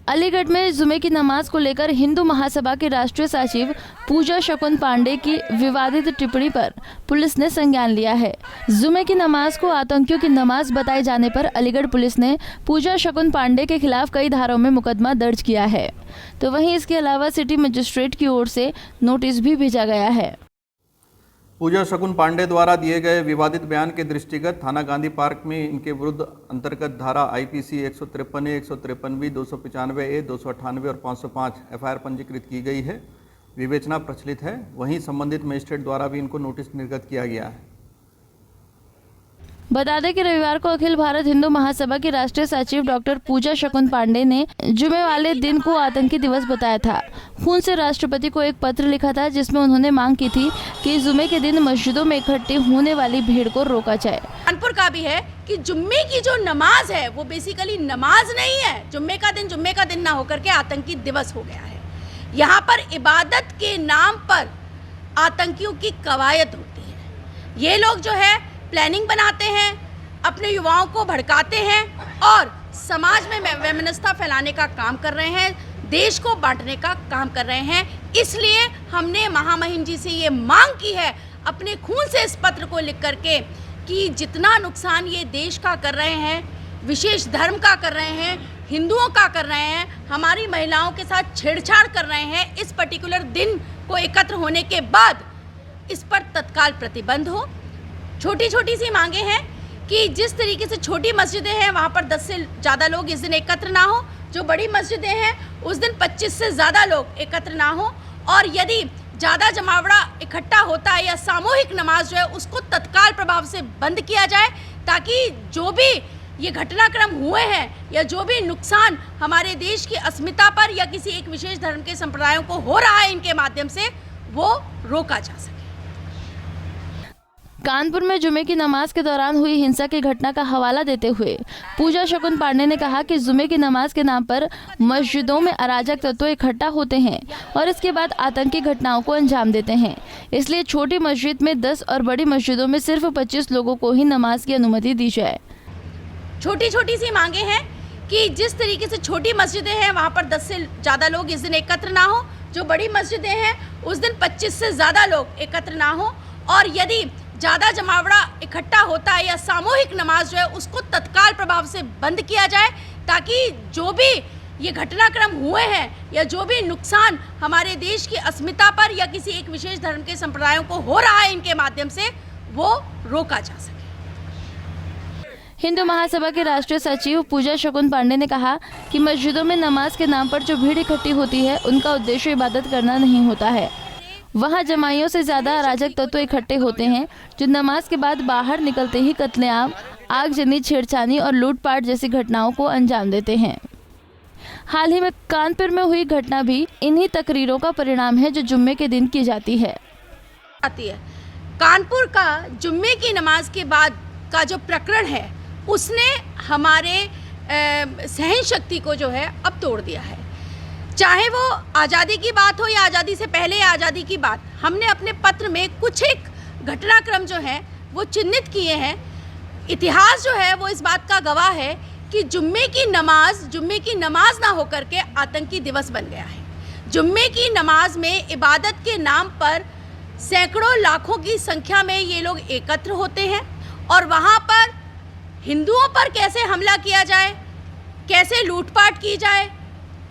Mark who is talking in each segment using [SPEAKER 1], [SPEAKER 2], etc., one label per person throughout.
[SPEAKER 1] अलीगढ़ में जुमे की नमाज को लेकर हिंदू महासभा के राष्ट्रीय सचिव पूजा शकुन पांडे की विवादित टिप्पणी पर पुलिस ने संज्ञान लिया है। जुमे की नमाज को आतंकियों की नमाज बताए जाने पर अलीगढ़ पुलिस ने पूजा शकुन पांडे के खिलाफ कई धाराओं में मुकदमा दर्ज किया है। तो वहीं इसके अलावा सिटी मजिस्ट्रेट की ओर से नोटिस भी भेजा गया है।
[SPEAKER 2] पूजा शकुन पांडे द्वारा दिए गए विवादित बयान के दृष्टिगत थाना गांधी पार्क में इनके विरुद्ध अंतर्गत धारा आईपीसी 153A, 153B, 295A, 298 और 505 एफआईआर पंजीकृत की गई है। विवेचना प्रचलित है। वहीं संबंधित मजिस्ट्रेट द्वारा भी इनको नोटिस निर्गत किया गया है।
[SPEAKER 1] बता दें कि रविवार को अखिल भारत हिंदू महासभा की राष्ट्रीय सचिव डॉक्टर पूजा शकुन पांडे ने जुमे वाले दिन को आतंकी दिवस बताया था। खून से राष्ट्रपति को एक पत्र लिखा था जिसमें उन्होंने मांग की थी कि जुमे के दिन मस्जिदों में इकट्ठे होने वाली भीड़ को रोका जाए।
[SPEAKER 3] कानपुर का भी है कि जुम्मे की जो नमाज है वो बेसिकली नमाज नहीं है। जुम्मे का दिन ना होकर के आतंकी दिवस हो गया है। यहाँ पर इबादत के नाम पर आतंकियों की कवायद होती है। ये लोग जो है प्लानिंग बनाते हैं, अपने युवाओं को भड़काते हैं और समाज में वैमनस्यता फैलाने का काम कर रहे हैं, देश को बांटने का काम कर रहे हैं। इसलिए हमने महामहिम जी से ये मांग की है अपने खून से इस पत्र को लिख करके कि जितना नुकसान ये देश का कर रहे हैं, विशेष धर्म का कर रहे हैं, हिंदुओं का कर रहे हैं, हमारी महिलाओं के साथ छेड़छाड़ कर रहे हैं, इस पर्टिकुलर दिन को एकत्र होने के बाद इस पर तत्काल प्रतिबंध हो। छोटी छोटी सी मांगे हैं कि जिस तरीके से छोटी मस्जिदें हैं वहाँ पर 10 से ज़्यादा लोग इस दिन एकत्र ना हो, जो बड़ी मस्जिदें हैं उस दिन 25 से ज़्यादा लोग एकत्र ना हो, और यदि ज़्यादा जमावड़ा इकट्ठा होता है या सामूहिक नमाज जो है उसको तत्काल प्रभाव से बंद किया जाए, ताकि जो भी ये घटनाक्रम हुए हैं या जो भी नुकसान हमारे देश की अस्मिता पर या किसी एक विशेष धर्म के संप्रदायों को हो रहा है इनके माध्यम से, वो रोका जा सके।
[SPEAKER 1] कानपुर में जुमे की नमाज के दौरान हुई हिंसा की घटना का हवाला देते हुए पूजा शकुन पांडे ने कहा कि जुमे की नमाज के नाम पर मस्जिदों में अराजक तत्व इकट्ठा होते हैं और इसके बाद आतंकी घटनाओं को अंजाम देते हैं। इसलिए छोटी मस्जिद में 10 और बड़ी मस्जिदों में सिर्फ 25 लोगों को ही नमाज की अनुमति दी जाए।
[SPEAKER 3] छोटी छोटी सी मांगे हैं कि जिस तरीके से छोटी मस्जिदें हैं वहाँ पर 10 से ज़्यादा लोग इस दिन एकत्र ना हो, जो बड़ी मस्जिदें हैं उस दिन 25 से ज़्यादा लोग एकत्र ना हो, और यदि ज़्यादा जमावड़ा इकट्ठा होता है या सामूहिक नमाज जो है उसको तत्काल प्रभाव से बंद किया जाए, ताकि जो भी ये घटनाक्रम हुए हैं या जो भी नुकसान हमारे देश की अस्मिता पर या किसी एक विशेष धर्म के संप्रदायों को हो रहा है इनके माध्यम से, वो रोका जा सके।
[SPEAKER 1] हिंदू महासभा के राष्ट्रीय सचिव पूजा शकुन पांडे ने कहा कि मस्जिदों में नमाज के नाम पर जो भीड़ इकट्ठी होती है उनका उद्देश्य इबादत करना नहीं होता है। वहां जमाइयों से ज्यादा अराजक तत्व इकट्ठे होते हैं जो नमाज के बाद बाहर निकलते ही कत्लेआम, आगजनी, छेड़छानी और लूटपाट जैसी घटनाओं को अंजाम देते हैं। हाल ही में कानपुर में हुई घटना भी इन्हीं तकरीरों का परिणाम है जो जुम्मे के दिन की जाती है।
[SPEAKER 3] कानपुर का जुम्मे की नमाज के बाद का जो प्रकरण है उसने हमारे सहन शक्ति को जो है अब तोड़ दिया है। चाहे वो आज़ादी की बात हो या आज़ादी से पहले या आज़ादी की बात, हमने अपने पत्र में कुछ एक घटनाक्रम जो है वो चिन्हित किए हैं। इतिहास जो है वो इस बात का गवाह है कि जुम्मे की नमाज ना होकर के आतंकी दिवस बन गया है। जुम्मे की नमाज में इबादत के नाम पर सैकड़ों लाखों की संख्या में ये लोग एकत्र होते हैं और वहाँ पर हिंदुओं पर कैसे हमला किया जाए, कैसे लूटपाट की जाए,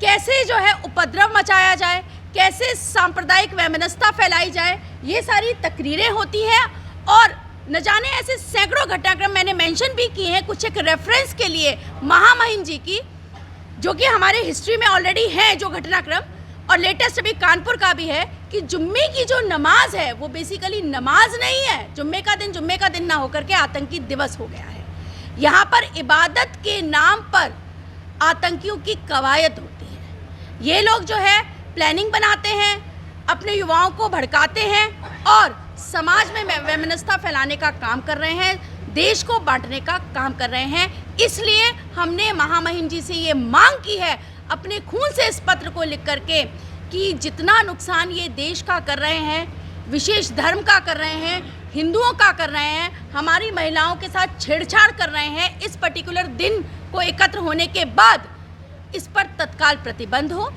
[SPEAKER 3] कैसे जो है उपद्रव मचाया जाए, कैसे सांप्रदायिक वैमनस्यता फैलाई जाए, ये सारी तकरीरें होती हैं। और न जाने ऐसे सैकड़ों घटनाक्रम मैंने मेंशन भी किए हैं कुछ एक रेफरेंस के लिए महामहिम जी की, जो कि हमारे हिस्ट्री में ऑलरेडी है जो घटनाक्रम, और लेटेस्ट अभी कानपुर का भी है कि जुम्मे की जो नमाज है वो बेसिकली नमाज नहीं है। जुम्मे का दिन ना होकर के आतंकी दिवस हो गया है। यहाँ पर इबादत के नाम पर आतंकियों की कवायद होती है। ये लोग जो है प्लानिंग बनाते हैं, अपने युवाओं को भड़काते हैं और समाज में वैमनस्यता फैलाने का काम कर रहे हैं, देश को बांटने का काम कर रहे हैं। इसलिए हमने महामहिम जी से ये मांग की है अपने खून से इस पत्र को लिख करके कि जितना नुकसान ये देश का कर रहे हैं, विशेष धर्म का कर रहे हैं, हिंदुओं का कर रहे हैं, हमारी महिलाओं के साथ छेड़छाड़ कर रहे हैं, इस पर्टिकुलर दिन को एकत्र होने के बाद इस पर तत्काल प्रतिबंध हो।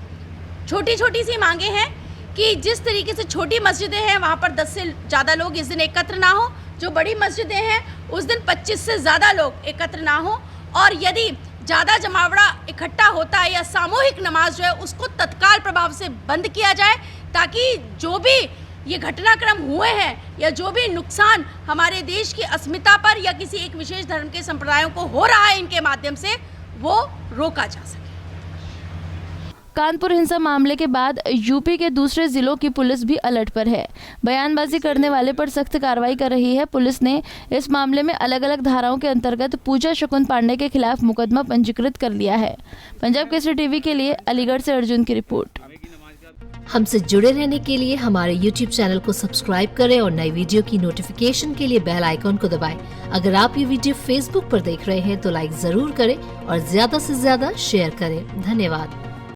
[SPEAKER 3] छोटी छोटी सी मांगे हैं कि जिस तरीके से छोटी मस्जिदें हैं वहाँ पर 10 से ज़्यादा लोग इस दिन एकत्र ना हो, जो बड़ी मस्जिदें हैं उस दिन 25 से ज़्यादा लोग एकत्र ना हो, और यदि ज़्यादा जमावड़ा इकट्ठा होता है या सामूहिक नमाज जो है उसको तत्काल प्रभाव से बंद किया जाए, ताकि जो भी ये घटनाक्रम हुए हैं या जो भी नुकसान हमारे देश की अस्मिता पर या किसी एक विशेष धर्म के संप्रदायों को हो रहा है इनके माध्यम से, वो रोका जा सके।
[SPEAKER 1] कानपुर हिंसा मामले के बाद यूपी के दूसरे जिलों की पुलिस भी अलर्ट पर है। बयानबाजी करने वाले पर सख्त कार्रवाई कर रही है। पुलिस ने इस मामले में अलग अलग धाराओं के अंतर्गत पूजा शकुन पांडे के खिलाफ मुकदमा पंजीकृत कर लिया है। पंजाब केसरी टीवी के लिए अलीगढ़ से अर्जुन की रिपोर्ट।
[SPEAKER 4] हमसे जुड़े रहने के लिए हमारे YouTube चैनल को सब्सक्राइब करें और नई वीडियो की नोटिफिकेशन के लिए बेल आइकॉन को दबाएं। अगर आप ये वीडियो Facebook पर देख रहे हैं तो लाइक जरूर करें और ज्यादा से ज्यादा शेयर करें। धन्यवाद।